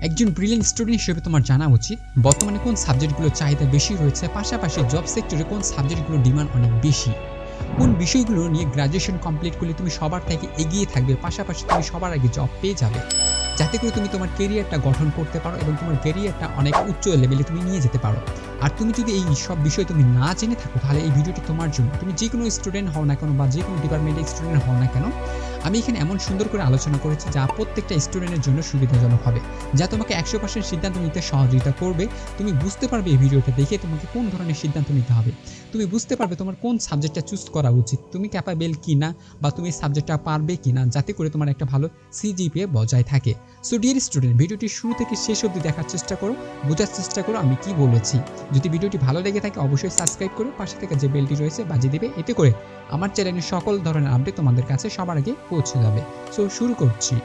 একজন brilliant student হিসেবে তোমার জানা উচিত বর্তমানে কোন সাবজেক্টগুলো চাহিদা বেশি রয়েছে, পাশাপাশি জব সেক্টরে কোন সাবজেক্টগুলো ডিমান্ড অনেক বেশি, কোন বিষয়গুলো নিয়ে গ্র্যাজুয়েশন কমপ্লিট করলে তুমি সবার থেকে এগিয়ে থাকবে, পাশাপাশি তুমি সবার আগে জব পেয়ে যাবে, যাতে করে তুমি তোমার ক্যারিয়ারটা গঠন করতে পারো এবং তোমার ক্যারিয়ারটা অনেক উচ্চ লেভেলে তুমি নিয়ে যেতে পারো। আর তুমি যদি এই সব বিষয় তুমি না জেনে থাকো তাহলে এই ভিডিওটি তোমার জন্য। তুমি যে কোনো স্টুডেন্ট হও না কেন বা যে কোনো ডিপার্টমেন্টের স্টুডেন্ট হও না কেন, আমি এখানে এমন সুন্দর করে আলোচনা করেছি যা প্রত্যেকটা স্টুডেন্টের জন্য সুবিধাজনক হবে, যা তোমাকে 100% সিদ্ধান্ত নিতে সহযোগিতা করবে। তুমি বুঝতে পারবে এই ভিডিওটা দেখে তোমাকে কোন ধরনের সিদ্ধান্ত নিতে হবে, তুমি বুঝতে পারবে তোমার কোন সাবজেক্টটা চুজ করা উচিত, তুমি ক্যাপাবেল কিনা বা তুমি সাবজেক্টটা পারবে কিনা, যাতে করে তোমার একটা ভালো সিজিপিএ বজায় থাকে। সো ডিয়ার স্টুডেন্ট, ভিডিওটি শুরু থেকে শেষ অবধি দেখার চেষ্টা করো, বোঝার চেষ্টা করো আমি কি বলেছি। যদি ভিডিওটি ভালো লেগে থাকে অবশ্যই সাবস্ক্রাইব করো, পাশে থেকে যে বেলটি রয়েছে বাজিয়ে দিবে, এতে করে আমার চ্যানেলের সকল ধরনের আপডেট তোমাদের কাছে সবার আগে পৌঁছে যাবে। সো শুরু করছি।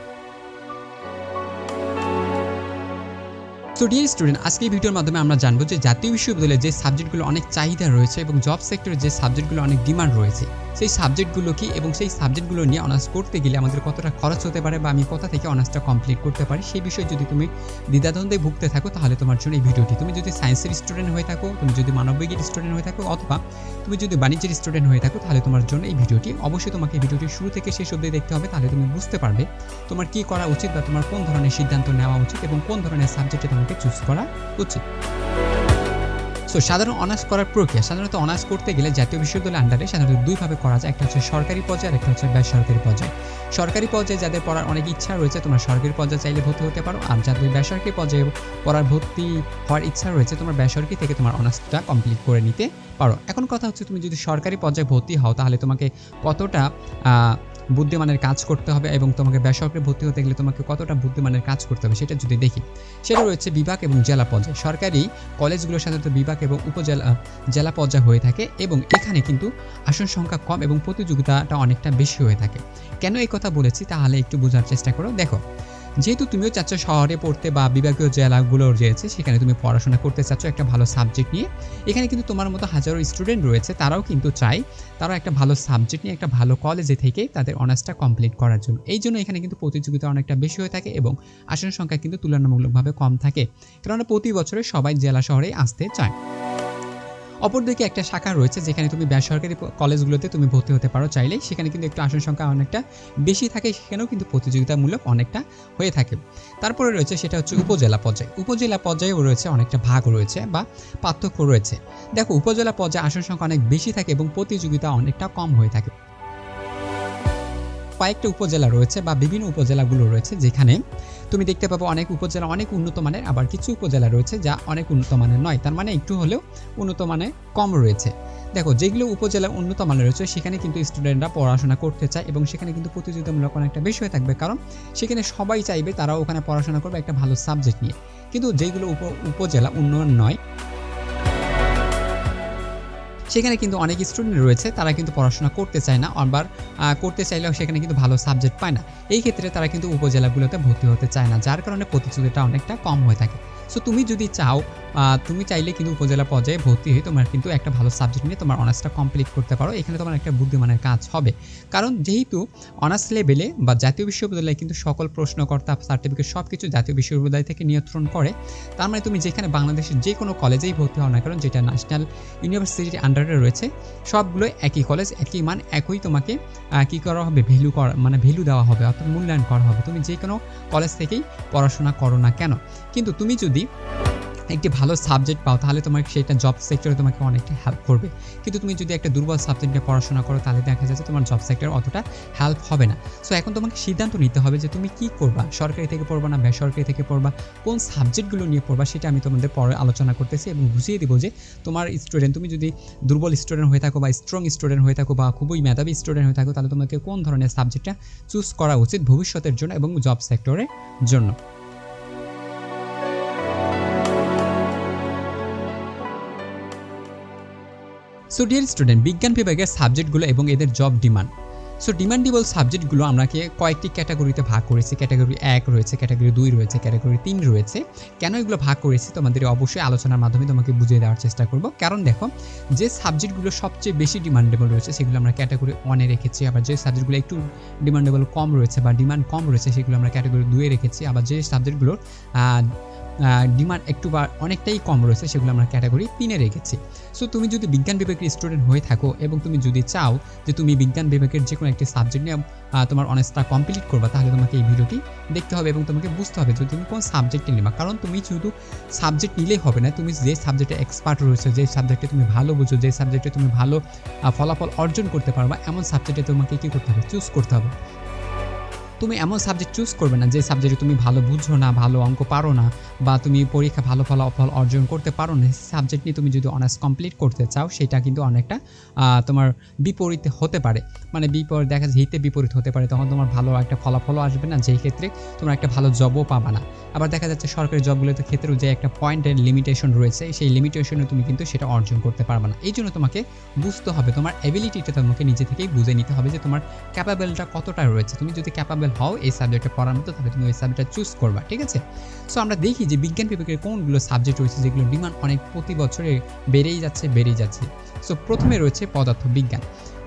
সো ডিয়ার স্টুডেন্ট, আজকে এই ভিডিওর মাধ্যমে আমরা জানবো যে জাতীয় বিশ্ববিদ্যালয়ে যে সাবজেক্টগুলো অনেক চাহিদা রয়েছে এবং জব সেক্টরে যে সাবজেক্টগুলো অনেক ডিমান্ড রয়েছে, সেই সাবজেক্টগুলো কি এবং সেই সাবজেক্টগুলো নিয়ে অনার্স করতে গেলে আমাদের কতটা খরচ হতে পারে বা আমি কোথা থেকে অনার্সটা কমপ্লিট করতে পারি, সেই বিষয়ে যদি তুমি দ্বিধাদ্বন্দ্বে ভুগতে থাকো তাহলে তোমার জন্য এই ভিডিওটি। তুমি যদি সায়েন্সের স্টুডেন্ট হয়ে থাকো, তুমি যদি মানবিকের স্টুডেন্ট হয়ে থাকো, অথবা তুমি যদি বাণিজ্যের স্টুডেন্ট হয়ে থাকো, তাহলে তোমার জন্য এই ভিডিওটি। অবশ্যই তোমাকে এই ভিডিওটি শুরু থেকে শেষ অবধি দেখতে হবে, তাহলে তুমি বুঝতে পারবে তোমার কি করা উচিত বা তোমার কোন ধরনের সিদ্ধান্ত নেওয়া উচিত এবং কোন ধরনের সাবজেক্টে তোমাকে চুজ করা উচিত। সো সাধারণ অনার্স করার প্রক্রিয়া, সাধারণত অনার্স করতে গেলে জাতীয় বিশ্ববিদ্যালয়ের আন্ডারে সাধারণত দুইভাবে করা যায়, একটা হচ্ছে সরকারি পর্যায়ে আর একটা হচ্ছে বেসরকারি পর্যায়ে। সরকারি পর্যায়ে যাদের পড়ার অনেক ইচ্ছা রয়েছে তোমরা সরকারি পর্যায়ে চাইলে ভর্তি হতে পারো, আর যাদের বেসরকারি পর্যায়ে পড়ার ভর্তি হওয়ার ইচ্ছা রয়েছে তোমরা বেসরকারি থেকে তোমার অনার্সটা কমপ্লিট করে নিতে পারো। এখন কথা হচ্ছে তুমি যদি সরকারি পর্যায়ে ভর্তি হও তাহলে তোমাকে কতটা বুদ্ধিমানের কাজ করতে হবে এবং তোমাকে বেসরকারি ভর্তি হতে গেলে তোমাকে কতটা বুদ্ধিমানের কাজ করতে হবে সেটা যদি দেখি, সেটা রয়েছে বিভাগ এবং জেলা পর্যায়ে। সরকারি কলেজগুলো সাধারণত বিভাগ এবং জেলা পর্যায়ে হয়ে থাকে এবং এখানে কিন্তু আসন সংখ্যা কম এবং প্রতিযোগিতাটা অনেকটা বেশি হয়ে থাকে। কেন এই কথা বলেছি তাহলে একটু বোঝার চেষ্টা করো। দেখো, যেহেতু তুমিও চাচ্ছ শহরে পড়তে বা বিভাগীয় জেলাগুলো রয়েছে সেখানে তুমি পড়াশোনা করতে চাচ্ছ একটা ভালো সাবজেক্ট নিয়ে, এখানে কিন্তু তোমার মতো হাজারো স্টুডেন্ট রয়েছে, তারাও কিন্তু চায় তারা একটা ভালো সাবজেক্ট নিয়ে একটা ভালো কলেজে থেকে তাদের অনার্সটা কমপ্লিট করার জন্য। এই জন্য এখানে কিন্তু প্রতিযোগিতা অনেকটা বেশি হয়ে থাকে এবং আসন সংখ্যা কিন্তু তুলনামূলকভাবে কম থাকে, কারণ প্রতি বছরে সবাই জেলা শহরেই আসতে চায়। অপরদিকে একটা শাখা রয়েছে যেখানে তুমি বেসরকারি কলেজগুলোতে তুমি ভর্তি হতে পারো চাইলেই, সেখানে কিন্তু একটু আসন সংখ্যা অনেকটা বেশি থাকে, সেখানেও কিন্তু প্রতিযোগিতামূলক অনেকটা হয়ে থাকে। তারপরে রয়েছে সেটা হচ্ছে উপজেলা পর্যায়ে। উপজেলা পর্যায়েও রয়েছে অনেকটা ভাগ রয়েছে বা পার্থক্য রয়েছে। দেখো, উপজেলা পর্যায়ে আসন সংখ্যা অনেক বেশি থাকে এবং প্রতিযোগিতা অনেকটা কম হয়ে থাকে। কয়েকটা উপজেলা রয়েছে বা বিভিন্ন উপজেলাগুলো রয়েছে যেখানে তুমি দেখতে পাবো অনেক উপজেলা অনেক উন্নত মানের, আবার কিছু উপজেলা রয়েছে যা অনেক উন্নত মানের নয়, তার মানে একটু হলেও উন্নত মানে কম রয়েছে। দেখো, যেগুলো উপজেলা উন্নত মানের রয়েছে সেখানে কিন্তু স্টুডেন্টরা পড়াশোনা করতে চায় এবং সেখানে কিন্তু প্রতিযোগিতামূলক অনেকটা বেশি হয়ে থাকবে, কারণ সেখানে সবাই চাইবে তারাও ওখানে পড়াশোনা করবে একটা ভালো সাবজেক্ট নিয়ে। কিন্তু যেগুলো উপজেলা উন্নয়ন নয় সেখানে কিন্তু অনেক স্টুডেন্ট রয়েছে তারা কিন্তু পড়াশোনা করতে চায় না, আবার করতে চাইলেও সেখানে কিন্তু ভালো সাবজেক্ট পায় না। এই ক্ষেত্রে তারা কিন্তু উপজেলাগুলোতে ভর্তি হতে চায় না, যার কারণে প্রতিযোগিতা অনেকটা কম হয়ে থাকে। সো তুমি যদি চাও, তুমি চাইলে কিন্তু উপজেলা পর্যায়ে ভর্তি হয়ে তোমার কিন্তু একটা ভালো সাবজেক্ট নিয়ে তোমার অনার্সটা কমপ্লিট করতে পারো। এখানে তোমার একটা বুদ্ধিমানের কাজ হবে, কারণ যেহেতু অনার্স লেভেলে বা জাতীয় বিশ্ববিদ্যালয়ে কিন্তু সকল প্রশ্নকর্তা সার্টিফিকেট সব কিছু জাতীয় বিশ্ববিদ্যালয় থেকে নিয়ন্ত্রণ করে, তার মানে তুমি যেখানে বাংলাদেশের যে কোনো কলেজেই ভর্তি হও না কারণ যেটা ন্যাশনাল ইউনিভার্সিটির আন্ডারে রয়েছে সবগুলো একই কলেজ, একই মান, একই তোমাকে কী করা হবে, ভ্যালু দেওয়া হবে, অর্থাৎ মূল্যায়ন করা হবে। তুমি যে কোনো কলেজ থেকেই পড়াশোনা করো না কেন, কিন্তু তুমি যদি একটি ভালো সাবজেক্ট পাও তাহলে তোমার সেটা জব সেক্টরে তোমাকে অনেকটা হেল্প করবে। কিন্তু তুমি যদি একটা দুর্বল সাবজেক্ট নিয়ে পড়াশোনা করো তাহলে দেখা যাচ্ছে তোমার জব সেক্টরে অতটা হেল্প হবে না। সো এখন তোমাকে সিদ্ধান্ত নিতে হবে যে তুমি কি করবা, সরকারি থেকে পড়বা না বেসরকারি থেকে পড়বা, কোন সাবজেক্টগুলো নিয়ে পড়বা সেটা আমি তোমাদের পরে আলোচনা করতেছি এবং বুঝিয়ে দেবো যে তোমার স্টুডেন্ট, তুমি যদি দুর্বল স্টুডেন্ট হয়ে থাকো বা স্ট্রং স্টুডেন্ট হয়ে থাকো বা খুবই মেধাবী স্টুডেন্ট হয়ে থাকো তাহলে তোমাকে কোন ধরনের সাবজেক্টটা চুজ করা উচিত ভবিষ্যতের জন্য এবং জব সেক্টরের জন্য। সো ডিয়ার স্টুডেন্ট, বিজ্ঞান বিভাগের সাবজেক্টগুলো এবং এদের জব ডিমান্ড। সো ডিমান্ডেবল সাবজেক্টগুলো আমরাকে কয়েকটি ক্যাটাগরিতে ভাগ করেছি। ক্যাটাগরি 1 রয়েছে, ক্যাটাগরি 2 রয়েছে, ক্যাটাগরি 3 রয়েছে। কেন এগুলো ভাগ করেছি তোমাদের অবশ্যই আলোচনার মাধ্যমে তোমাকে বুঝিয়ে দেওয়ার চেষ্টা করব। কারণ দেখো, যে সাবজেক্টগুলো সবচেয়ে বেশি ডিমান্ডেবল রয়েছে সেগুলো আমরা ক্যাটাগরি 1 এ রেখেছি। আবার যে সাবজেক্টগুলো একটু ডিমান্ডেবল কম রয়েছে বা ডিমান্ড কম রয়েছে সেগুলো আমরা ক্যাটাগরি 2 এ রেখেছি। আবার যে সাবজেক্টগুলোর ডিমান্ড একটু বা অনেকটাই কম রয়েছে সেগুলো আমরা ক্যাটাগরি 3 এ রেখেছি। সো তুমি যদি বিজ্ঞান বিভাগের স্টুডেন্ট হয়ে থাকো এবং তুমি যদি চাও যে তুমি বিজ্ঞান বিভাগের যে কোনো একটি সাবজেক্ট নিয়ে তোমার অনার্সটা কমপ্লিট করবা, তাহলে তোমাকে এই ভিডিওটি দেখতে হবে এবং তোমাকে বুঝতে হবে যে তুমি কোন সাবজেক্টে নিবা। কারণ তুমি শুধু সাবজেক্ট নিলেই হবে না, তুমি যে সাবজেক্টে এক্সপার্ট রয়েছে, যে সাবজেক্টে তুমি ভালো বুঝো, যে সাবজেক্টে তুমি ভালো ফলাফল অর্জন করতে পারবা, এমন সাবজেক্টে তোমাকে কী করতে হবে, চুজ করতে হবে। তুমি এমন সাবজেক্ট চুজ করবে না যে সাবজেক্টে তুমি ভালো বুঝো না, ভালো অঙ্ক পারো না, বা তুমি পরীক্ষা ভালো ফলাফল অর্জন করতে পারো না। সাবজেক্ট নিয়ে তুমি যদি অনার্স কমপ্লিট করতে চাও, সেটা কিন্তু অনেকটা তোমার বিপরীতে হতে পারে, মানে দেখা যায় হিতে বিপরীত হতে পারে। তখন তোমার ভালো একটা ফলাফলও আসবে না, যেই ক্ষেত্রে তোমার একটা ভালো জবও পাবা না। আবার দেখা যাচ্ছে সরকারি জবগুলোতে ক্ষেত্রেও যে একটা পয়েন্টের লিমিটেশন রয়েছে, সেই লিমিটেশনে তুমি কিন্তু সেটা অর্জন করতে পারবে না। এই জন্য তোমাকে বুঝতে হবে, তোমার এবিলিটিটা তোমাকে নিজে থেকেই বুঝে নিতে হবে যে তোমার ক্যাপাবেলটা কতটা রয়েছে। তুমি যদি ক্যাপাবেল হও এই সাবজেক্টটা পড়ার মতো, তাহলে তুমি ওই সাবজেক্টটা চুজ করবা, ঠিক আছে। সো আমরা দেখি যে বিজ্ঞান বিভাগের কোনগুলো সাবজেক্ট রয়েছে যেগুলো ডিমান্ড অনেক প্রতি বছরে বেড়েই যাচ্ছে। সো প্রথমে রয়েছে পদার্থবিজ্ঞান।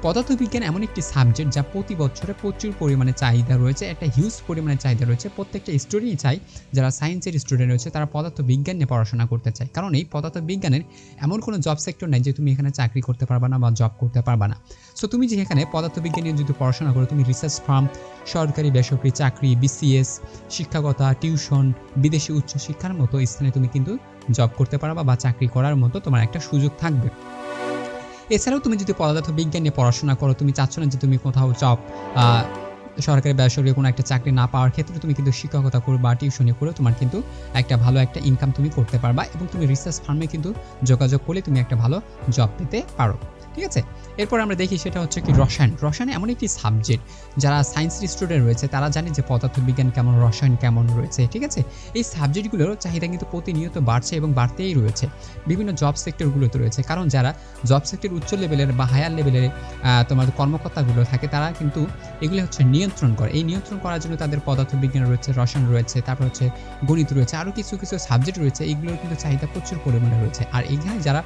পদার্থবিজ্ঞান এমন একটি সাবজেক্ট যা প্রতি বছরে প্রচুর পরিমাণে চাহিদা রয়েছে, একটা হিউজ পরিমাণে চাহিদা রয়েছে। প্রত্যেকটা স্টুডেন্টই চাই, যারা সায়েন্সের স্টুডেন্ট রয়েছে তারা পদার্থবিজ্ঞান নিয়ে পড়াশোনা করতে চায়। কারণ এই পদার্থবিজ্ঞানের এমন কোনো জব সেক্টর নেই যে তুমি এখানে চাকরি করতে পারবা না বা জব করতে পারবা না। সো তুমি যে এখানে পদার্থবিজ্ঞান নিয়ে যদি পড়াশোনা করো, তুমি রিসার্চ ফার্ম, সরকারি বেসরকারি চাকরি, বিসিএস, শিক্ষকতা, টিউশন, বিদেশি উচ্চশিক্ষার মতো স্থানে তুমি কিন্তু জব করতে পারবা বা চাকরি করার মতো তোমার একটা সুযোগ থাকবে। এছাড়াও তুমি যদি পদার্থবিজ্ঞান নিয়ে পড়াশোনা করো, তুমি চাচ্ছ না যে তুমি কোথাও জব সরকারি বেসরকারি কোনো একটা চাকরি না পাওয়ার ক্ষেত্রে তুমি কিন্তু শিক্ষকতা করো বা টিউশনি করে তোমার কিন্তু একটা ভালো একটা ইনকাম তুমি করতে পারবা, এবং তুমি রিসার্চ ফার্মে কিন্তু যোগাযোগ করলে তুমি একটা ভালো জব পেতে পারো, ঠিক আছে। এরপর আমরা দেখি সেটা হচ্ছে কি রসায়ন। রসায়ন এমন একটি সাবজেক্ট, যারা সায়েন্সের স্টুডেন্ট রয়েছে তারা জানে যে পদার্থবিজ্ঞান কেমন, রসায়ন কেমন রয়েছে, ঠিক আছে। এই সাবজেক্টগুলোর চাহিদা কিন্তু প্রতিনিয়ত বাড়ছে এবং বাড়তেই রয়েছে বিভিন্ন জব সেক্টরগুলোতে রয়েছে। কারণ যারা জব সেক্টর উচ্চ লেভেলের বা হায়ার লেভেলের তোমার কর্মকর্তাগুলো থাকে, তারা কিন্তু এগুলো হচ্ছে নিয়ন্ত্রণ করে। এই নিয়ন্ত্রণ করার জন্য তাদের পদার্থবিজ্ঞান রয়েছে, রসায়ন রয়েছে, তারপর হচ্ছে গণিত রয়েছে, আরও কিছু সাবজেক্ট রয়েছে। এইগুলোর কিন্তু চাহিদা প্রচুর পরিমাণে রয়েছে। আর এখানে যারা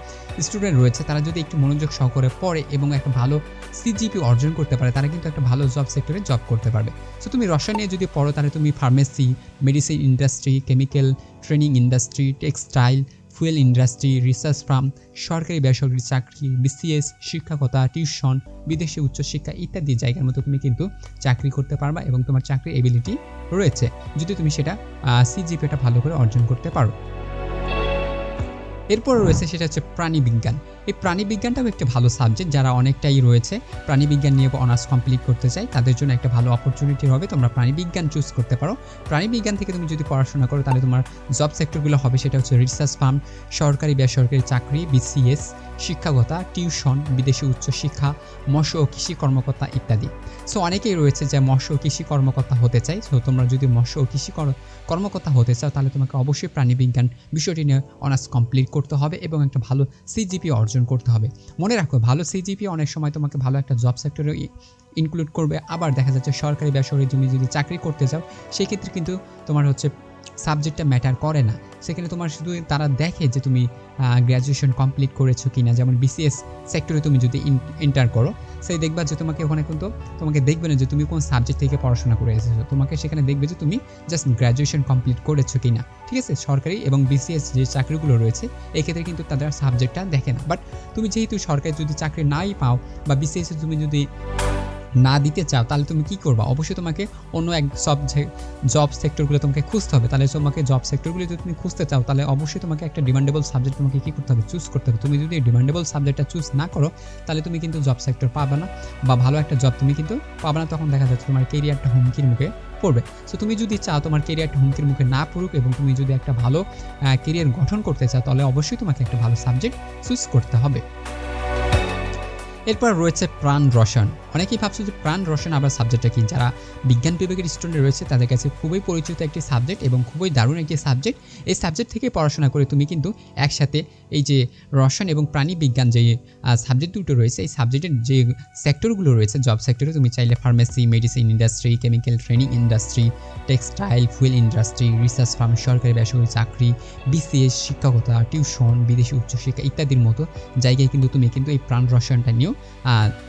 স্টুডেন্ট রয়েছে তারা যদি একটু মনোযোগ সহকারে পড়ে এবং একটা ভালো সিজিপি অর্জন করতে পারে, তারা কিন্তু একটা ভালো জব সেক্টরে জব করতে পারবে। সো তুমি রসায়ন নিয়ে যদি পড়ো, তাহলে তুমি pharmacy, medicine industry, chemical training industry, textile, fuel industry, research farm, সরকারি বেসরকারি চাকরি, বিসিএস, শিক্ষকতা, টিউশন, বিদেশি উচ্চশিক্ষা ইত্যাদি জায়গার মতো তুমি কিন্তু চাকরি করতে পারবা, এবং তোমার চাকরির এবিলিটি রয়েছে যদি তুমি সেটা সিজিপিটা ভালো করে অর্জন করতে পারো। এরপর রয়েছে সেটা হচ্ছে প্রাণীবিজ্ঞান। এই প্রাণীবিজ্ঞানটাও একটা ভালো সাবজেক্ট, যারা অনেকটাই রয়েছে প্রাণীবিজ্ঞান নিয়ে অনার্স কমপ্লিট করতে চাই, তাদের জন্য একটা ভালো অপরচুনিটি হবে, তোমরা প্রাণীবিজ্ঞান চুজ করতে পারো। প্রাণীবিজ্ঞান থেকে তুমি যদি পড়াশোনা করো, তাহলে তোমার জব সেক্টরগুলো হবে সেটা হচ্ছে রিসার্চ ফার্ম, সরকারি বেসরকারি চাকরি, বিসিএস, শিক্ষকতা, টিউশন, বিদেশি উচ্চশিক্ষা, মৎস্য ও কৃষি কর্মকর্তা ইত্যাদি। সো অনেকেই রয়েছে যে মৎস্য ও কৃষি কর্মকর্তা হতে চাই। সো তোমরা যদি মৎস্য ও কৃষি কর্মকর্তা হতে চাও, তাহলে তোমাকে অবশ্যই প্রাণীবিজ্ঞান বিষয়টি নিয়ে অনার্স কমপ্লিট করতে হবে এবং একটা ভালো সিজিপি অর্জন করতে হবে। মনে রাখো, ভালো সিজিপি অনেক সময় তোমাকে ভালো একটা জব সেক্টরে ইনক্লুড করবে। আবার দেখা যাচ্ছে সরকারি বেসরকারি তুমি যদি চাকরি করতে চাও, সেক্ষেত্রে কিন্তু তোমার হচ্ছে সাবজেক্টটা ম্যাটার করে না। সেখানে তোমার শুধু তারা দেখে যে তুমি গ্র্যাজুয়েশন কমপ্লিট করেছো কিনা। যেমন বিসিএস সেক্টরে তুমি যদি এন্টার করো, সেই দেখবা যে তোমাকে ওখানে কিন্তু তোমাকে দেখবে না যে তুমি কোন সাবজেক্ট থেকে পড়াশোনা করে এসেছো, তোমাকে সেখানে দেখবে যে তুমি জাস্ট গ্র্যাজুয়েশন কমপ্লিট করেছো কিনা, ঠিক আছে। সরকারি এবং বিসিএস যে চাকরিগুলো রয়েছে এক্ষেত্রে কিন্তু তাদের সাবজেক্টটা দেখে না। বাট তুমি যেহেতু সরকারি যদি চাকরি নাই পাও বা বিসিএস তুমি যদি না দিতে চাও, তাহলে তুমি কি করবা, অবশ্যই তোমাকে অন্য এক জব সেক্টরগুলো তোমাকে খুঁজতে হবে। তাহলে তোমাকে জব সেক্টরগুলো যদি তুমি খুঁজতে চাও, তাহলে অবশ্যই তোমাকে একটা ডিমান্ডেবল সাবজেক্ট তোমাকে কি করতে হবে, চুজ করতে হবে। তুমি যদি ডিমান্ডেবল সাবজেক্টটা চুজ না করো, তাহলে তুমি কিন্তু জব সেক্টর পাবে না বা ভালো একটা জব তুমি কিন্তু পাবে না। তখন দেখা যাচ্ছে তোমার কেরিয়ারটা হুমকির মুখে পড়বে। সো তুমি যদি চাও তোমার কেরিয়ারটা হুমকির মুখে না পড়ুক এবং তুমি যদি একটা ভালো কেরিয়ার গঠন করতে চাও, তাহলে অবশ্যই তোমাকে একটা ভালো সাবজেক্ট চুজ করতে হবে। এরপর রয়েছে প্রাণ রসায়ন। অনেকেই ভাবছো যে প্রাণ রসায়ন আবার সাবজেক্টটা কি। যারা বিজ্ঞান বিভাগের স্টুডেন্ট রয়েছে তাদের কাছে খুবই পরিচিত একটি সাবজেক্ট এবং খুবই দারুণ একটি সাবজেক্ট। এই সাবজেক্ট থেকে পড়াশোনা করে তুমি কিন্তু একসাথে এই যে রসায়ন এবং প্রাণী বিজ্ঞান যে সাবজেক্ট দুটো রয়েছে, এই সাবজেক্টের যে সেক্টরগুলো রয়েছে জব সেক্টরে, তুমি চাইলে pharmacy, medicine industry, chemical training industry, textile, fuel industry, research farm, সরকারি বেসরকারি চাকরি, বিসিএস, শিক্ষকতা, টিউশন, বিদেশি উচ্চশিক্ষা ইত্যাদির মতো জায়গায় কিন্তু তুমি কিন্তু এই প্রাণ রসায়নটা নিয়েও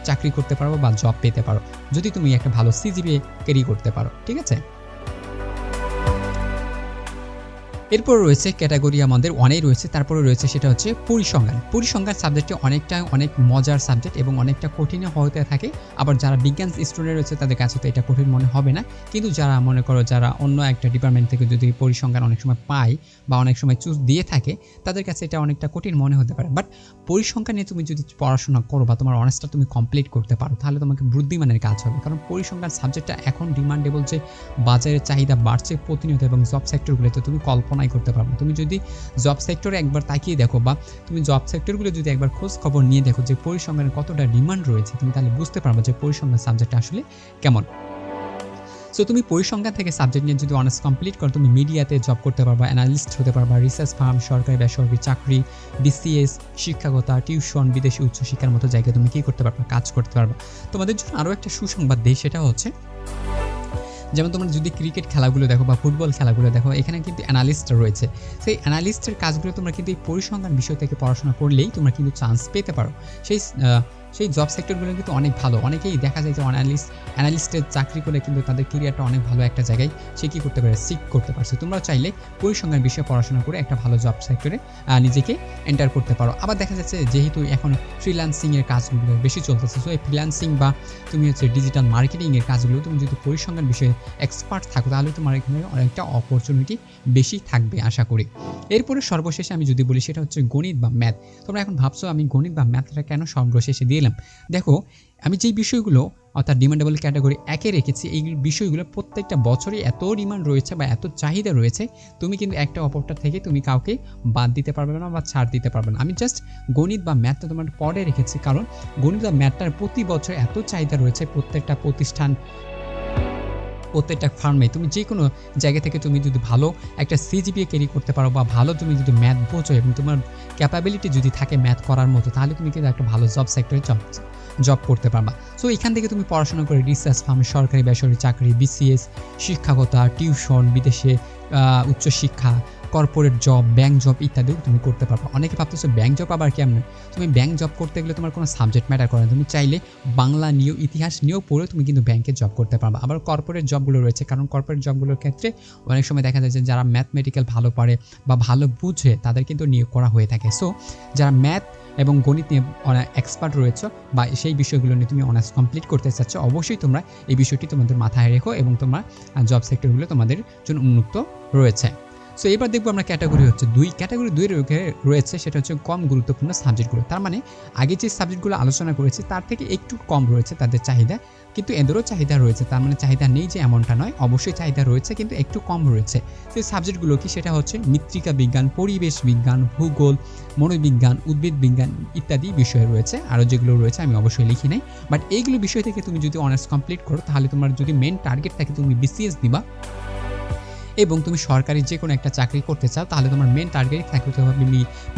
চাকরি করতে পারো বা জব পেতে পারো, যদি তুমি একটা ভালো সিজিপিএ ক্যারি করতে পারো। ঠিক আছে, এরপর রয়েছে ক্যাটাগরি আমাদের অনেক রয়েছে, তারপরে রয়েছে সেটা হচ্ছে পরিসংখ্যান। পরিসংখ্যান সাবজেক্টটি অনেক মজার সাবজেক্ট এবং অনেকটা কঠিন হতে থাকে। আবার যারা বিজ্ঞান স্টুডেন্ট রয়েছে তাদের কাছে তো এটা কঠিন মনে হবে না, কিন্তু যারা মনে করো যারা অন্য একটা ডিপার্টমেন্ট থেকে যদি পরিসংখ্যান অনেক সময় পায় বা অনেক সময় চুজ দিয়ে থাকে, তাদের কাছে এটা অনেকটা কঠিন মনে হতে পারে। বাট পরিসংখ্যান নিয়ে তুমি যদি পড়াশোনা করো বা তোমার অনার্সটা তুমি কমপ্লিট করতে পারো, তাহলে তোমাকে বুদ্ধিমানের কাজ হবে। কারণ পরিসংখ্যান সাবজেক্টটা এখন ডিমান্ডেবল, যে বাজারের চাহিদা বাড়ছে প্রতিনিয়ত এবং জব সেক্টরগুলোতে তুমি কল্পনাই করতে পারবে। তুমি যদি জব সেক্টরে একবার তাকিয়ে দেখো বা তুমি জব সেক্টরগুলো যদি একবার খোঁজ খবর নিয়ে দেখো যে পরিসংখ্যানের কতটা ডিমান্ড রয়েছে, তুমি তাহলে বুঝতে পারবে যে পরিসংখ্যান সাবজেক্টটা আসলে কেমন। সো তুমি পরিসংখ্যান থেকে সাবজেক্ট নিয়ে যদি অনার্স কমপ্লিট করো, তুমি মিডিয়াতে জব করতে পারবা, অ্যানালিস্ট হতে পারবা, রিসার্চ ফার্ম, সরকারি বেসরকারি চাকরি, বিসিএস, শিক্ষকতা, টিউশন, বিদেশি উচ্চশিক্ষার মতো জায়গায় তুমি কী করতে পারবা, কাজ করতে পারবা। তোমাদের জন্য আরও একটা সুসংবাদ দিই, সেটা হচ্ছে যেমন তোমরা যদি ক্রিকেট খেলাগুলো দেখো বা ফুটবল খেলাগুলো দেখো, এখানে কিন্তু অ্যানালিস্ট রয়েছে। সেই অ্যানালিস্টের কাজগুলো তোমরা কিন্তু এই পরিসংখ্যান বিষয় থেকে পড়াশোনা করলেই তোমরা কিন্তু চান্স পেতে পারো। সেই জব সেক্টরগুলো কিন্তু অনেক ভালো। অনেকেই দেখা যায় যে অ্যানালিস্টের চাকরি করে কিন্তু তাদের ক্যারিয়ারটা অনেক ভালো একটা জায়গায় সে কী করতে পারে, সিক করতে পারছে। তোমরা চাইলে পরিসংখ্যান বিষয়ে পড়াশোনা করে একটা ভালো জব সেক্টরে নিজেকে এন্টার করতে পারো। আবার দেখা যাচ্ছে যেহেতু এখন ফ্রিল্যান্সিংয়ের কাজগুলো বেশি চলতেছে, সো এই ফ্রিল্যান্সিং বা তুমি হচ্ছে ডিজিটাল মার্কেটিংয়ের কাজগুলো তুমি যদি পরিসংখ্যান বিষয়ে এক্সপার্ট থাকো, তাহলে তোমার এখানে অনেকটা অপরচুনিটি বেশি থাকবে আশা করি। এরপরে সর্বশেষে আমি যদি বলি সেটা হচ্ছে গণিত বা ম্যাথ। তোমরা এখন ভাবছো আমি গণিত বা ম্যাথটা কেন সর্বশেষে দিলাম। দেখো, আমি যেই বিষয়গুলো অর্থাৎ ডিমান্ডেবল ক্যাটাগরি 1-এ রেখেছি, এই বিষয়গুলো প্রত্যেকটা বছরই এত ডিমান্ড রয়েছে বা এত চাহিদা রয়েছে, তুমি কিন্তু একটা অপরটা থেকে তুমি কাউকে বাদ দিতে পারবে না বা ছাড় দিতে পারবে না। আমি জাস্ট গণিত বা ম্যাথটা তোমার পরে রেখেছি, কারণ গণিত বা ম্যাথটার প্রতি বছর এত চাহিদা রয়েছে। প্রত্যেকটা প্রতিষ্ঠান, প্রত্যেকটা ফার্মে তুমি যে কোনো জায়গা থেকে তুমি যদি ভালো একটা সিজিপিএ ক্যারি করতে পারো বা ভালো তুমি যদি ম্যাথ বোঝো এবং তোমার ক্যাপাবিলিটি যদি থাকে ম্যাথ করার মতো, তাহলে তুমি কিন্তু একটা ভালো জব সেক্টরে জব করতে পারবা। সো এখান থেকে তুমি পড়াশোনা করে রিসার্চ ফার্ম, সরকারি বেসরকারি চাকরি, বিসিএস, শিক্ষকতা, টিউশন, বিদেশে উচ্চশিক্ষা, কর্পোরেট জব, ব্যাংক জব ইত্যাদিও তুমি করতে পারবে। অনেকে ভাবতেছো ব্যাংক জব আবার কেমন? তুমি ব্যাংক জব করতে গেলে তোমার কোনো সাবজেক্ট ম্যাটার করে না। তুমি চাইলে বাংলা নিয়েও, ইতিহাস নিয়েও পড়ে তুমি কিন্তু ব্যাংকে জব করতে পারবে। আবার কর্পোরেট জবগুলো রয়েছে, কারণ কর্পোরেট জবগুলোর ক্ষেত্রে অনেক সময় দেখা যায় যে যারা ম্যাথমেটিক্যাল ভালো পারে বা ভালো বুঝে তাদের কিন্তু নিয়োগ করা হয়ে থাকে। সো যারা ম্যাথ এবং গণিত নিয়ে এক্সপার্ট রয়েছে বা সেই বিষয়গুলো নিয়ে তুমি অনার্স কমপ্লিট করতে চাচ্ছ, অবশ্যই তোমরা এই বিষয়টি তোমাদের মাথায় রেখো এবং তোমরা জব সেক্টরগুলো তোমাদের জন্য উন্মুক্ত রয়েছে। সো এবার দেখবো আমরা ক্যাটাগরি হচ্ছে 2। ক্যাটাগরি 2 রয়েছে সেটা হচ্ছে কম গুরুত্বপূর্ণ সাবজেক্টগুলো। তার মানে আগে যে সাবজেক্টগুলো আলোচনা করেছি তার থেকে একটু কম রয়েছে তাদের চাহিদা, কিন্তু এদেরও চাহিদা রয়েছে। তার মানে চাহিদা নেই যে এমনটা নয়, অবশ্যই চাহিদা রয়েছে কিন্তু একটু কম রয়েছে। সেই সাবজেক্টগুলো কি, সেটা হচ্ছে মৃত্তিকা বিজ্ঞান, পরিবেশ বিজ্ঞান, ভূগোল, মনোবিজ্ঞান, উদ্ভিদ বিজ্ঞান ইত্যাদি বিষয় রয়েছে। আরও যেগুলো রয়েছে আমি অবশ্যই লিখি নাই, বাট এইগুলো বিষয় থেকে তুমি যদি অনার্স কমপ্লিট করো, তাহলে তোমার যদি মেন টার্গেট থাকে তুমি বিসিএস দিবা এবং তুমি সরকারি যে কোনো একটা চাকরি করতে চাও, তাহলে তোমার মেন টার্গেট থাকতে হবে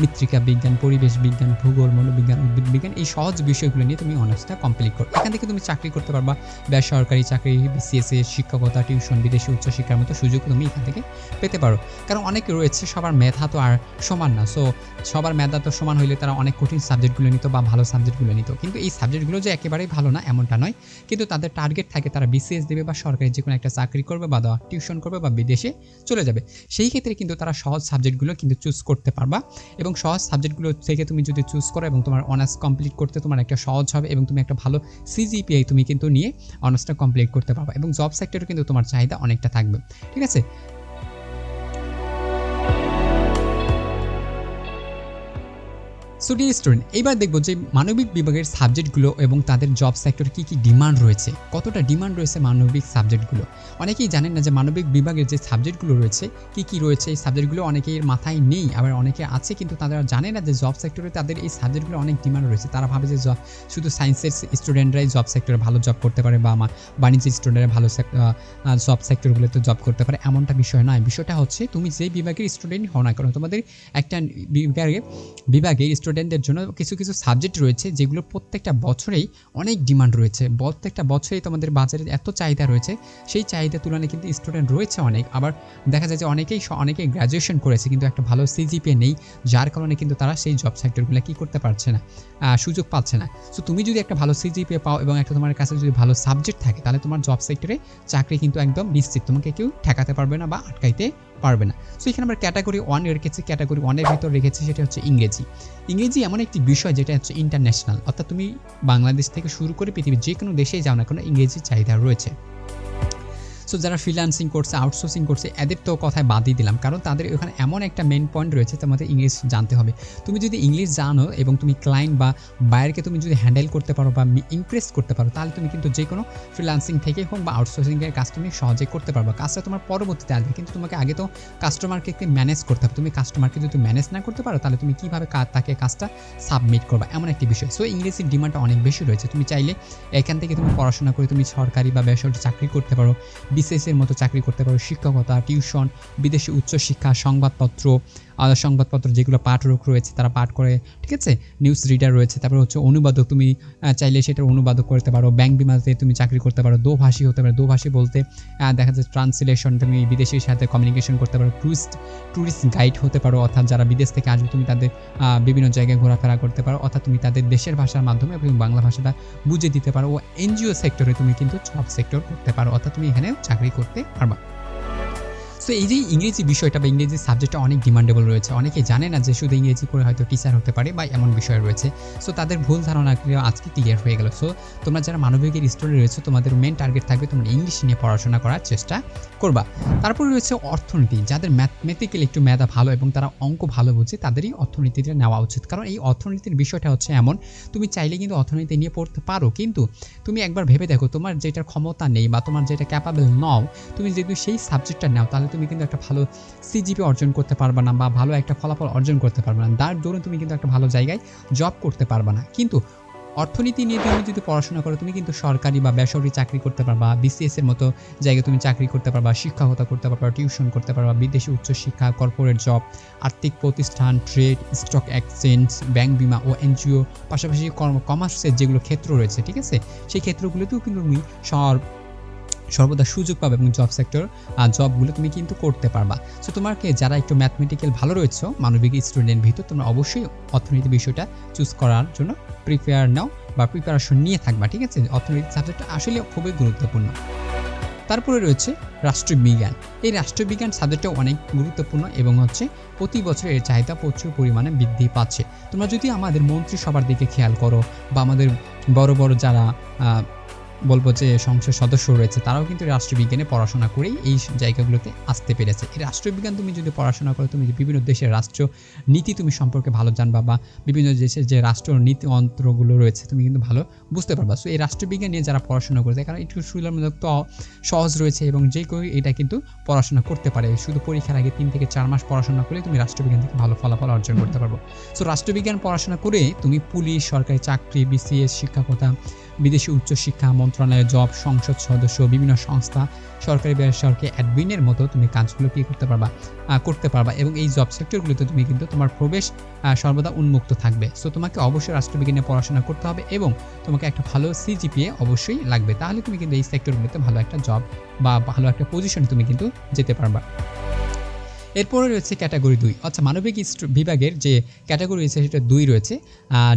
মৃত্তিকা বিজ্ঞান, পরিবেশ বিজ্ঞান, ভূগোল, মনোবিজ্ঞান, উদ্ভিদ বিজ্ঞান, এই সহজ বিষয়গুলো নিয়ে তুমি অনার্সটা কমপ্লিট করো। এখান থেকে তুমি চাকরি করতে পারবা, বেসরকারি চাকরি, বিসিএসএ, শিক্ষকতা, টিউশন, বিদেশি উচ্চশিক্ষার মতো সুযোগ তুমি এখান থেকে পেতে পারো। কারণ অনেকে রয়েছে সবার মেধা তো আর সমান না। সো সবার মেধা তো সমান হইলে তারা অনেক কঠিন সাবজেক্টগুলো নিত বা ভালো সাবজেক্টগুলো নিত, কিন্তু এই সাবজেক্টগুলো যে একেবারেই ভালো না এমনটা নয়, কিন্তু তাদের টার্গেট থাকে তারা বিসিএস দেবে বা সরকারি যে কোনো একটা চাকরি করবে বা টিউশন করবে বা বিদেশে চলে যাবে। সেই ক্ষেত্রে কিন্তু তারা সহজ সাবজেক্টগুলো কিন্তু চুজ করতে পারবা এবং সহজ সাবজেক্টগুলো থেকে তুমি যদি চুজ করো এবং তোমার অনার্স কমপ্লিট করতে তোমার একটা সহজ হবে এবং তুমি একটা ভালো সিজিপিএ তুমি কিন্তু নিয়ে অনার্সটা কমপ্লিট করতে পারবা এবং জব সেক্টরে কিন্তু তোমার চাহিদা অনেকটা থাকবে। ঠিক আছে, সো ডিয়ার স্টুডেন্ট, এবার দেখব যে মানবিক বিভাগের সাবজেক্টগুলো এবং তাদের জব সেক্টরে কী কী ডিমান্ড রয়েছে, কতটা ডিমান্ড রয়েছে মানবিক সাবজেক্টগুলো। অনেকেই জানেন না যে মানবিক বিভাগের যে সাবজেক্টগুলো রয়েছে কী রয়েছে, এই সাবজেক্টগুলো অনেকের মাথায় নেই, আবার অনেকে আছে কিন্তু তারা জানে না যে জব সেক্টরে তাদের এই সাবজেক্টগুলো অনেক ডিমান্ড রয়েছে। তারা ভাবে যে শুধু সায়েন্সের স্টুডেন্টরাই জব সেক্টরে ভালো জব করতে পারে বা বাণিজ্য স্টুডেন্টরা ভালো জব সেক্টরগুলোতে জব করতে পারে, এমনটা বিষয় নয়। বিষয়টা হচ্ছে তুমি যে বিভাগের স্টুডেন্ট হও না কেন, তোমাদের একটা বিভাগের স্টুডেন্টদের জন্য কিছু কিছু সাবজেক্ট রয়েছে যেগুলো প্রত্যেকটা বছরেই অনেক ডিমান্ড রয়েছে। প্রত্যেকটা বছরেই তোমাদের বাজারে এত চাহিদা রয়েছে, সেই চাহিদা তুলনায় কিন্তু স্টুডেন্ট রয়েছে অনেক। আবার দেখা যায় যে অনেকেই গ্র্যাজুয়েশন করেছে কিন্তু একটা ভালো সিজিপিএ নেই, যার কারণে কিন্তু তারা সেই জব সেক্টরগুলো কী করতে পারছে না, সুযোগ পাচ্ছে না। সো তুমি যদি একটা ভালো সিজিপিএ পাও এবং একটা তোমার কাছে যদি ভালো সাবজেক্ট থাকে, তাহলে তোমার জব সেক্টরে চাকরি কিন্তু একদম নিশ্চিত, তোমাকে কেউ ঠেকাতে পারবে না বা আটকাইতে পারবে না। সো এখানে আমরা ক্যাটাগরি 1 রেখেছি, ক্যাটাগরি 1 এর ভিতর রেখেছি সেটা হচ্ছে ইংরেজি এমন একটি বিষয় যেটা হচ্ছে ইন্টারন্যাশনাল, অর্থাৎ তুমি বাংলাদেশ থেকে শুরু করে পৃথিবীর যে কোনো দেশেই যাও না কেন ইংরেজির চাহিদা রয়েছে। সো যারা ফ্রিল্যান্সিং করছে, আউটসোর্সিং করছে, এদের তো কথায় বাদই দিলাম, কারণ তাদের ওখানে এমন একটা মেন পয়েন্ট রয়েছে, তোমাদের ইংলিশ জানতে হবে। তুমি যদি ইংলিশ জানো এবং তুমি ক্লায়েন্ট বা বায়ারকে তুমি যদি হ্যান্ডেল করতে পারো বা ইমপ্রেস করতে পারো, তাহলে তুমি কিন্তু যে কোনো ফ্রিল্যান্সিং থেকে হোক বা আউটসোর্সিংয়ের কাজ তুমি সহজে করতে পারবে। কাজটা তোমার পরবর্তীতে আসবে, কিন্তু তোমাকে আগে তো কাস্টমারকে ম্যানেজ করতে হবে। তুমি কাস্টমারকে যদি ম্যানেজ না করতে পারো, তাহলে তুমি কীভাবে তাকে কাজটা সাবমিট করবা, এমন একটি বিষয়। সো ইংরেজির ডিমান্ডটা অনেক বেশি রয়েছে। তুমি চাইলে এখান থেকে তুমি পড়াশোনা করে তুমি সরকারি বা বেসরকারি চাকরি করতে পারো, বিসিএসের মতো চাকরি করতে পারো, শিক্ষকতা, টিউশন, বিদেশি উচ্চশিক্ষা, সংবাদপত্র যেগুলো পাঠক রয়েছে তারা পাঠ করে, ঠিক আছে, নিউজ রিডার রয়েছে, তারপর হচ্ছে অনুবাদক, তুমি চাইলে সেটার অনুবাদক করতে পারো, ব্যাংক বিমাতে তুমি চাকরি করতে পারো, দোভাষী হতে পারো, দোভাষী বলতে দেখা যাচ্ছে ট্রান্সলেশন, তুমি বিদেশির সাথে কমিউনিকেশন করতে পারো, ট্যুরিস্ট গাইড হতে পারো, অর্থাৎ যারা বিদেশ থেকে আসবে তুমি তাদের বিভিন্ন জায়গায় ঘোরাফেরা করতে পারো, অর্থাৎ তুমি তাদের দেশের ভাষার মাধ্যমে তুমি বাংলা ভাষাটা বুঝে দিতে পারো। ও এনজিও সেক্টরে তুমি কিন্তু জব সেক্টর করতে পারো, অর্থাৎ তুমি এখানে চাকরি করতে পারবা। সো এই যে ইংরেজি বিষয়টা বা ইংরেজি সাবজেক্টটা অনেক ডিমান্ডেবল রয়েছে। অনেকেই জানে না যে শুধু ইংরেজি করে হয়তো টিচার হতে পারে বা এমন বিষয় রয়েছে। সো তাদের ভুল ধারণা আজকে ক্লিয়ার হয়ে গেল। সো তোমরা যারা মানবিকের স্টুডেন্ট রয়েছে, তোমাদের মেন টার্গেট থাকবে তোমরা ইংলিশ নিয়ে পড়াশোনা করার চেষ্টা করবা। তারপরে রয়েছে অর্থনীতি, যাদের ম্যাথমেটিক্যালি একটু মেধা ভালো এবং তারা অঙ্ক ভালো বুঝে, তাদেরই অর্থনীতিটা নেওয়া উচিত। কারণ এই অর্থনীতির বিষয়টা হচ্ছে এমন, তুমি চাইলে কিন্তু অর্থনীতি নিয়ে পড়তে পারো, কিন্তু তুমি একবার ভেবে দেখো তোমার যেটার ক্ষমতা নেই বা তোমার যেটা ক্যাপাবল নও, তুমি যদি সেই সাবজেক্টটা নাও তাহলে তুমি কিন্তু একটা ভালো সিজিপি অর্জন করতে পারবে না বা ভালো একটা ফলাফল অর্জন করতে পারবে না, তার দরুন তুমি কিন্তু একটা ভালো জায়গায় জব করতে পারবে না। কিন্তু অর্থনীতি নিয়ে তুমি যদি পড়াশোনা করো, তুমি কিন্তু সরকারি বা বেসরকারি চাকরি করতে পারবা, বিসিএস এর মতো জায়গায় তুমি চাকরি করতে পারবা, শিক্ষকতা করতে পারবা, টিউশন করতে পারবা, বিদেশি উচ্চশিক্ষা, কর্পোরেট জব, আর্থিক প্রতিষ্ঠান, ট্রেড, স্টক এক্সচেঞ্জ, ব্যাংক বিমা ও এনজিও, পাশাপাশি কমার্সের যেগুলো ক্ষেত্র রয়েছে, ঠিক আছে, সেই ক্ষেত্রগুলোতেও কিন্তু তুমি সর্বদা সুযোগ পাবে এবং জব সেক্টর জবগুলো তুমি কিন্তু করতে পারবা। সো তোমাকে যারা একটু ম্যাথমেটিক্যাল ভালো রয়েছে মানবিক স্টুডেন্ট ভিতর, তোমরা অবশ্যই অর্থনীতি বিষয়টা চুজ করার জন্য প্রিপেয়ার নাও বা প্রিপারেশন নিয়ে থাকবা, ঠিক আছে। অর্থনীতি সাবজেক্টটা আসলে খুবই গুরুত্বপূর্ণ। তারপরে রয়েছে রাষ্ট্রবিজ্ঞান। এই রাষ্ট্রবিজ্ঞান সাবজেক্টটাও অনেক গুরুত্বপূর্ণ এবং হচ্ছে প্রতি বছর এর চাহিদা প্রচুর পরিমাণে বৃদ্ধি পাচ্ছে। তোমরা যদি আমাদের মন্ত্রিসভার দিকে খেয়াল করো বা আমাদের বড় বড় যারা বলবো যে সংসদ সদস্য রয়েছে, তারাও কিন্তু রাষ্ট্রবিজ্ঞানে পড়াশোনা করেই এই জায়গাগুলোতে আসতে পেরেছে। এই রাষ্ট্রবিজ্ঞান তুমি যদি পড়াশোনা করো, তুমি বিভিন্ন দেশের রাষ্ট্র নীতি তুমি সম্পর্কে ভালো জানবা বা বিভিন্ন দেশের যে রাষ্ট্র নীতি অন্ত্রগুলো রয়েছে তুমি কিন্তু ভালো বুঝতে পারবা। সো এই রাষ্ট্রবিজ্ঞান নিয়ে যারা পড়াশোনা করেছে, কারণ একটু সুলভমূলক তো সহজ রয়েছে এবং যে কেউ এটা কিন্তু পড়াশোনা করতে পারে। শুধু পরীক্ষার আগে 3 থেকে 4 মাস পড়াশোনা করলে তুমি রাষ্ট্রবিজ্ঞান থেকে ভালো ফলাফল অর্জন করতে পারবো। সো রাষ্ট্রবিজ্ঞান পড়াশোনা করে তুমি পুলিশ, সরকারি চাকরি, বিসিএস, শিক্ষকতা, বিদেশি উচ্চশিক্ষা, মন্ত্রণালয়ের জব, সংসদ সদস্য, বিভিন্ন সংস্থা, সরকারি বেসরকারি অ্যাডমিনের মতো তুমি কাজগুলো কি করতে পারবা এবং এই জব সেক্টরগুলোতে তুমি কিন্তু তোমার প্রবেশ সর্বদা উন্মুক্ত থাকবে। সো তোমাকে অবশ্যই রাষ্ট্রবিজ্ঞানে পড়াশোনা করতে হবে এবং তোমাকে একটা ভালো সিজিপিএ অবশ্যই লাগবে, তাহলে তুমি কিন্তু এই সেক্টরগুলোতে ভালো একটা জব বা ভালো একটা পজিশনে তুমি কিন্তু যেতে পারবা। এরপরে রয়েছে ক্যাটাগরি 2, আচ্ছা মানবিক বিভাগের যে ক্যাটাগরি রয়েছে সেটা 2 রয়েছে,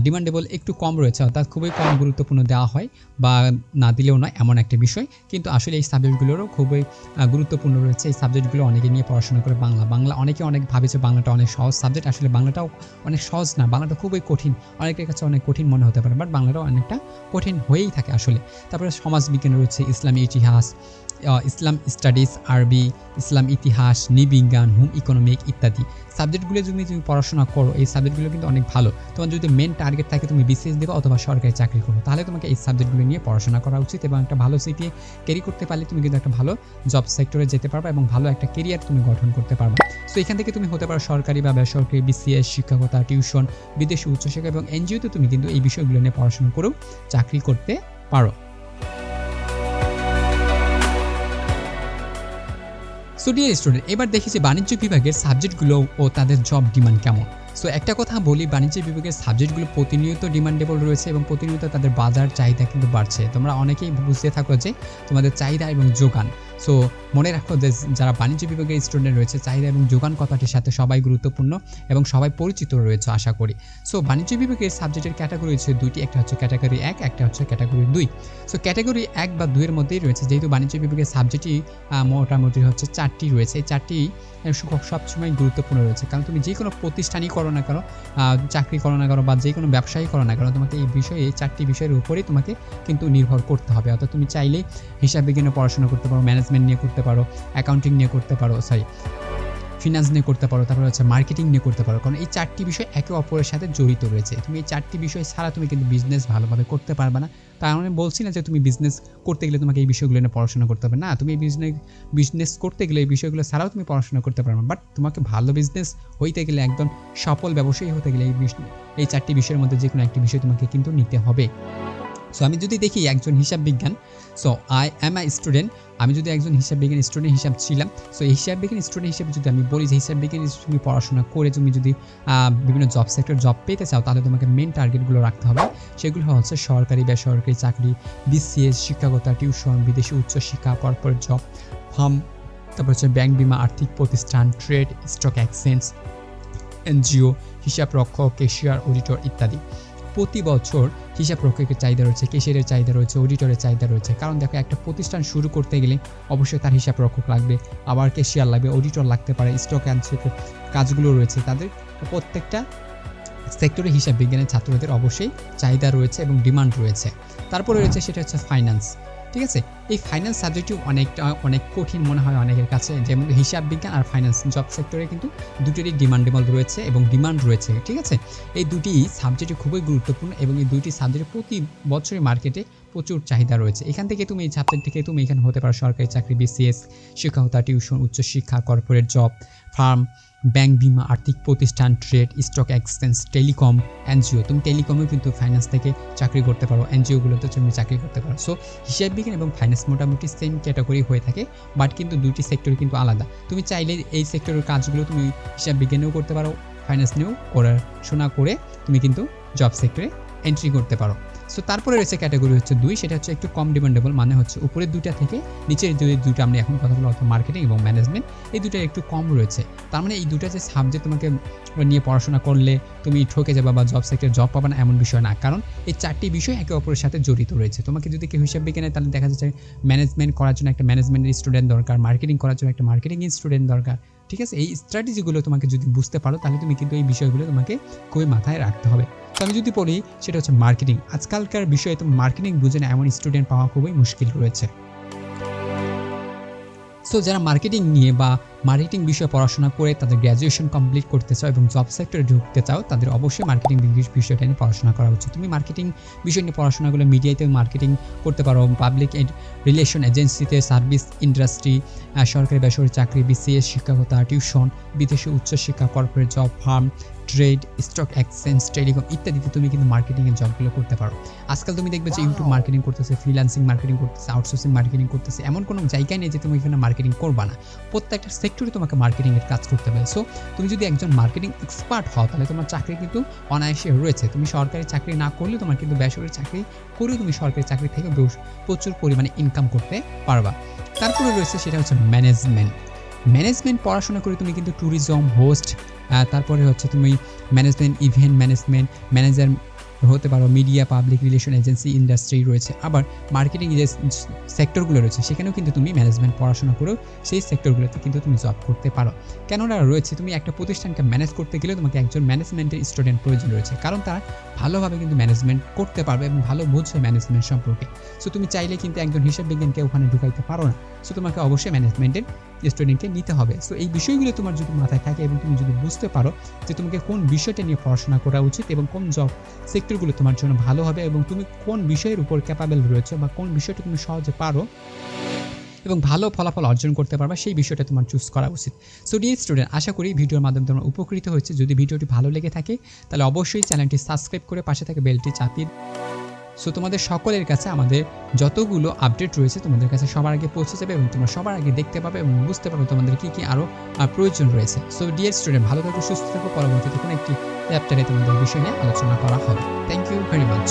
ডিমান্ডেবল একটু কম রয়েছে, অর্থাৎ খুবই কম গুরুত্বপূর্ণ দেওয়া হয় বা না দিলেও নয় এমন একটা বিষয়, কিন্তু আসলে এই সাবজেক্টগুলোরও খুবই গুরুত্বপূর্ণ রয়েছে। এই সাবজেক্টগুলো অনেকে নিয়ে পড়াশোনা করে। বাংলা অনেকে ভাবে যে বাংলাটা অনেক সহজ সাবজেক্ট, আসলে বাংলাটাও অনেক সহজ না, বাংলাটা খুবই কঠিন, অনেকের কাছে অনেক কঠিন মনে হতে পারে, বাট বাংলাটাও অনেকটা কঠিন হয়েই থাকে আসলে। তারপরে সমাজবিজ্ঞান রয়েছে, ইসলামী ইতিহাস, ইসলাম স্টাডিজ, আরবি, ইসলাম ইতিহাস, নৃবিজ্ঞান, হোম ইকোনমিক ইত্যাদি সাবজেক্টগুলো যদি তুমি পড়াশোনা করো, এই সাবজেক্টগুলো কিন্তু অনেক ভালো। তোমার যদি মেন টার্গেট থাকে তুমি বিসিএস দেবে অথবা সরকারি চাকরি করো, তাহলে তোমাকে এই সাবজেক্টগুলো নিয়ে পড়াশোনা করা উচিত এবং একটা ভালো সিপিএ ক্যারি করতে পারলে তুমি কিন্তু একটা ভালো জব সেক্টরে যেতে পারবে এবং ভালো একটা কেরিয়ার তুমি গঠন করতে পারবে। সো এখান থেকে তুমি হতে পারো সরকারি বা বেসরকারি, বিসিএস, শিক্ষকতা, টিউশন, বিদেশি উচ্চশিক্ষা এবং এনজিওতে তুমি কিন্তু এই বিষয়গুলো নিয়ে পড়াশোনা করেও চাকরি করতে পারো। সো ডিয়ার স্টুডেন্ট, এবার দেখি যে বাণিজ্য বিভাগের সাবজেক্টগুলো ও তাদের জব ডিমান্ড কেমন। সো একটা কথা বলি, বাণিজ্য বিভাগের সাবজেক্টগুলো প্রতিনিয়ত ডিমান্ডেবল রয়েছে এবং প্রতিনিয়ত তাদের বাজার চাহিদা কিন্তু বাড়ছে। তোমরা অনেকেই বুঝতে থাকো যে তোমাদের চাহিদা এবং যোগান। সো মনে রাখো যে যারা বাণিজ্য বিভাগের স্টুডেন্ট রয়েছে, চাহিদা এবং যোগান কথাটির সাথে সবাই গুরুত্বপূর্ণ এবং সবাই পরিচিত রয়েছে আশা করি। সো বাণিজ্য বিভাগের সাবজেক্টের ক্যাটাগরি রয়েছে দুইটি, একটা হচ্ছে ক্যাটাগরি 1, একটা হচ্ছে ক্যাটাগরি 2। সো ক্যাটাগরি 1 বা 2 এর মধ্যেই রয়েছে, যেহেতু বাণিজ্য বিভাগের সাবজেক্টই মোটামুটি হচ্ছে 4টি রয়েছে। এই 4টি সবসময় গুরুত্বপূর্ণ রয়েছে, কারণ তুমি যে কোনো প্রতিষ্ঠানই করো না কেন, চাকরি করো না কেন বা যে কোনো ব্যবসায়ী করো না কেন, তোমাকে এই বিষয়ে এই 4টি বিষয়ের উপরেই তোমাকে কিন্তু নির্ভর করতে হবে। অর্থাৎ তুমি চাইলেই হিসাব বিজ্ঞানে পড়াশোনা করতে পারো, ম্যানেজমেন্ট নিয়ে করতে পারো, অ্যাকাউন্টিং নিয়ে করতে পারো, ফিনান্স নিয়ে করতে পারো, তারপরে হচ্ছে মার্কেটিং নিয়ে করতে পারো, কারণ এই 4টি বিষয় একে অপরের সাথে জড়িত রয়েছে। তুমি এই 4টি বিষয় ছাড়া তুমি কিন্তু বিজনেস ভালোভাবে করতে পারবে না। তার মানে বলছি না যে তুমি বিজনেস করতে গেলে তোমাকে এই বিষয়গুলো নিয়ে পড়াশোনা করতে হবে না, তুমি এই বিজনেস করতে গেলে এই বিষয়গুলো ছাড়াও তুমি পড়াশোনা করতে পারবে। বাট তোমাকে ভালো বিজনেস হইতে গেলে, একদম সফল ব্যবসায়ী হতে গেলে এই 4টি বিষয়ের মধ্যে যে কোনো একটি বিষয় তোমাকে কিন্তু নিতে হবে। সো আমি যদি দেখি একজন হিসাব বিজ্ঞান, so I am a student, আমি যদি একজন হিসাব বিজ্ঞান স্টুডেন্ট হিসাব ছিলাম, সো এই হিসাব বিজ্ঞান স্টুডেন্ট হিসেবে যদি আমি বলি যে হিসাব বিজ্ঞান তুমি পড়াশোনা করে তুমি যদি বিভিন্ন জব সেক্টর জব পেতে চাও, তাহলে তোমাকে মেন টার্গেটগুলো রাখতে হবে। সেগুলো হচ্ছে সরকারি, বেসরকারি চাকরি, বিসিএস, শিক্ষকতা, টিউশন, বিদেশি উচ্চশিক্ষা, কর্পোরেট জব, ফার্ম, তারপর হচ্ছে ব্যাংক, বিমা, আর্থিক প্রতিষ্ঠান, ট্রেড, স্টক এক্সচেঞ্জ, এনজিও, হিসাব রক্ষক, ক্যাশিয়ার, অডিটর ইত্যাদি। প্রতি বছর হিসাব রক্ষকের চাহিদা রয়েছে, ক্যাশিয়ারের চাহিদা রয়েছে, অডিটরের চাহিদা রয়েছে। কারণ দেখো, একটা প্রতিষ্ঠান শুরু করতে গেলে অবশ্যই তার হিসাব রক্ষক লাগবে, আবার ক্যাশিয়ার লাগবে, অডিটর লাগতে পারে, স্টক অ্যান্ড কাজগুলো রয়েছে। তাদের প্রত্যেকটা সেক্টরে হিসাব বিজ্ঞানের ছাত্রদের অবশ্যই চাহিদা রয়েছে এবং ডিমান্ড রয়েছে। তারপরে রয়েছে সেটা হচ্ছে ফাইন্যান্স। ঠিক আছে, এই ফাইন্যান্স সাবজেক্টটি অনেক কঠিন মনে হয় অনেকের কাছে, যেমন হিসাব বিজ্ঞান আর ফাইন্যান্স জব সেক্টরে কিন্তু দুটোরই ডিমান্ডেবল রয়েছে এবং ডিমান্ড রয়েছে। ঠিক আছে, এই দুটি সাবজেক্টই খুবই গুরুত্বপূর্ণ এবং এই দুইটি সাবজেক্টে প্রতি বছরই মার্কেটে প্রচুর চাহিদা রয়েছে। এখান থেকে তুমি এই সাবজেক্ট থেকে তুমি এখানে হতে পারো সরকারি চাকরি, বিসিএস, শিক্ষকতা, টিউশন, উচ্চশিক্ষা, কর্পোরেট জব, ফার্ম, ব্যাংক, বিমা, আর্থিক প্রতিষ্ঠান, trade, stock exchange, telecom, NGO. তুমি টেলিকমেও কিন্তু ফাইন্যান্স থেকে চাকরি করতে পারো, এনজিওগুলোতে তুমি চাকরি করতে পারো। সো হিসাব বিজ্ঞান এবং ফাইন্যান্স মোটামুটি সেম ক্যাটাগরি হয়ে থাকে, বাট কিন্তু দুইটি সেক্টর কিন্তু আলাদা। তুমি চাইলে এই সেক্টরের কাজগুলো তুমি হিসাব বিজ্ঞানেও করতে পারো, ফাইন্যান্স নিয়েও পড়াশোনা করে তুমি কিন্তু জব সেক্টরে এন্ট্রি করতে পারো। সো তারপরে রয়েছে ক্যাটাগরি হচ্ছে 2, সেটা হচ্ছে একটু কম ডিমান্ডেবল, মানে হচ্ছে উপরের দুইটা থেকে নিচের দুইটা আমরা এখন কথা বলবো, অর্থাৎ মার্কেটিং এবং ম্যানেজমেন্ট, এই দুটো একটু কম রয়েছে। তার মানে এই দুটো যে সাবজেক্ট তোমাকে নিয়ে পড়াশোনা করলে তুমি ঠকে যাবে বা জব সেক্টরে জব পাবে না এমন বিষয় না, কারণ এই 4টি বিষয় একে অপরের সাথে জড়িত রয়েছে। তোমাকে যদি কেউ হিসাব বিজ্ঞানে, তাহলে দেখা যাচ্ছে ম্যানেজমেন্ট করার জন্য একটা ম্যানেজমেন্টের স্টুডেন্ট দরকার, মার্কেটিং করার জন্য একটা মার্কেটিং স্টুডেন্ট দরকার। ঠিক আছে, এই স্ট্র্যাটেজিগুলো তোমাকে যদি বুঝতে পারো, তাহলে তুমি কিন্তু এই বিষয়গুলো তোমাকে খুবই মাথায় রাখতে হবে। তো আমি যদি বলি সেটা হচ্ছে মার্কেটিং, আজকালকার বিষয়ে তো মার্কেটিং বুঝে না এমন স্টুডেন্ট পাওয়া খুবই মুশকিল রয়েছে। সো যারা মার্কেটিং নিয়ে বা মার্কেটিং বিষয়ে পড়াশোনা করে তাদের গ্র্যাজুয়েশন কমপ্লিট করতে চাও এবং জব সেক্টরে ঢুকতে চাও, তাদের অবশ্যই মার্কেটিং বিষয়টা নিয়ে পড়াশোনা করা উচিত। তুমি মার্কেটিং বিষয় নিয়ে পড়াশোনাগুলো মিডিয়াতে মার্কেটিং করতে পারো, পাবলিক রিলেশন এজেন্সিতে, সার্ভিস ইন্ডাস্ট্রি, সরকারি বেসরকারি চাকরি, বিসিএস, শিক্ষকতা, টিউশন, বিদেশি উচ্চশিক্ষা, corporate job, farm, trade, stock exchange, telecom ইত্যাদিতে তুমি কিন্তু মার্কেটিংয়ের জবগুলো করতে পারো। আজকাল তুমি দেখবে যে ইউটিউব মার্কেটিং করতেছে, ফ্রিল্যান্সিং মার্কেটিং করতেছে, আউটসোর্সিং মার্কেটিং করতেছে, এমন কোনো জায়গায় নেই যে তুমি এখানে মার্কেটিং করবা না। প্রত্যেকটা সেক্টরে তোমাকে মার্কেটিংয়ের কাজ করতে হবে। সো তুমি যদি একজন মার্কেটিং এক্সপার্ট হও, তাহলে তোমার চাকরি কিন্তু অনায়াসে রয়েছে। তুমি সরকারি চাকরি না করলে তোমার কিন্তু বেসরকারি চাকরি করেও তুমি সরকারি চাকরি থেকে প্রচুর পরিমাণে ইনকাম করতে পারবা। তারপরে রয়েছে সেটা হচ্ছে ম্যানেজমেন্ট পড়াশোনা করে তুমি কিন্তু ট্যুরিজম, হোস্ট, তারপরে হচ্ছে তুমি ম্যানেজমেন্ট, ইভেন্ট ম্যানেজার হতে পারো, media, public relation agency, industry রয়েছে। আবার মার্কেটিং যে সেক্টরগুলো রয়েছে সেখানেও কিন্তু তুমি ম্যানেজমেন্ট পড়াশোনা করেও সেই সেক্টরগুলোতে কিন্তু তুমি জব করতে পারো। কেননা রয়েছে, তুমি একটা প্রতিষ্ঠানকে ম্যানেজ করতে গেলে তোমাকে একজন ম্যানেজমেন্টের স্টুডেন্ট প্রয়োজন রয়েছে, কারণ তারা ভালোভাবে কিন্তু ম্যানেজমেন্ট করতে পারবে এবং ভালো বুঝবে ম্যানেজমেন্ট সম্পর্কে। সো তুমি চাইলে কিন্তু একজন হিসাব বিজ্ঞানকে ওখানে ঢুকাইতে পারো না। সো তোমাকে অবশ্যই ম্যানেজমেন্টের স্টুডেন্টকে নিতে হবে। সো এই বিষয়গুলো তোমার যদি মাথায় থাকে এবং তুমি যদি বুঝতে পারো যে তোমাকে কোন বিষয়টা নিয়ে পড়াশোনা করা উচিত এবং কোন জব সেক্টরগুলো তোমার জন্য ভালো হবে এবং তুমি কোন বিষয়ের উপর ক্যাপাবল রয়েছে বা কোন বিষয়টা তুমি সহজে পারো এবং ভালো ফলাফল অর্জন করতে পারবা, সেই বিষয়টা তোমার চুজ করা উচিত। সো ডিয়ার স্টুডেন্ট, আশা করি ভিডিওর মাধ্যমে তোমরা উপকৃত হয়েছে। যদি ভিডিওটি ভালো লেগে থাকে তাহলে অবশ্যই চ্যানেলটি সাবস্ক্রাইব করে পাশে থাকা বেলটি চাপিয়ে। সো তোমাদের সকলের কাছে আমাদের যতগুলো আপডেট রয়েছে তোমাদের কাছে সবার আগে পৌঁছে যাবে এবং তোমরা সবার আগে দেখতে পাবে এবং বুঝতে পারবে তোমাদের কী কী আরও প্রয়োজন রয়েছে। সো ডিয়ার স্টুডেন্ট, ভালো থাকো, সুস্থ থাকো। পরবর্তীতে কোনো একটি চ্যাপ্টারে তোমাদের বিষয় নিয়ে আলোচনা করা হবে। Thank you very much.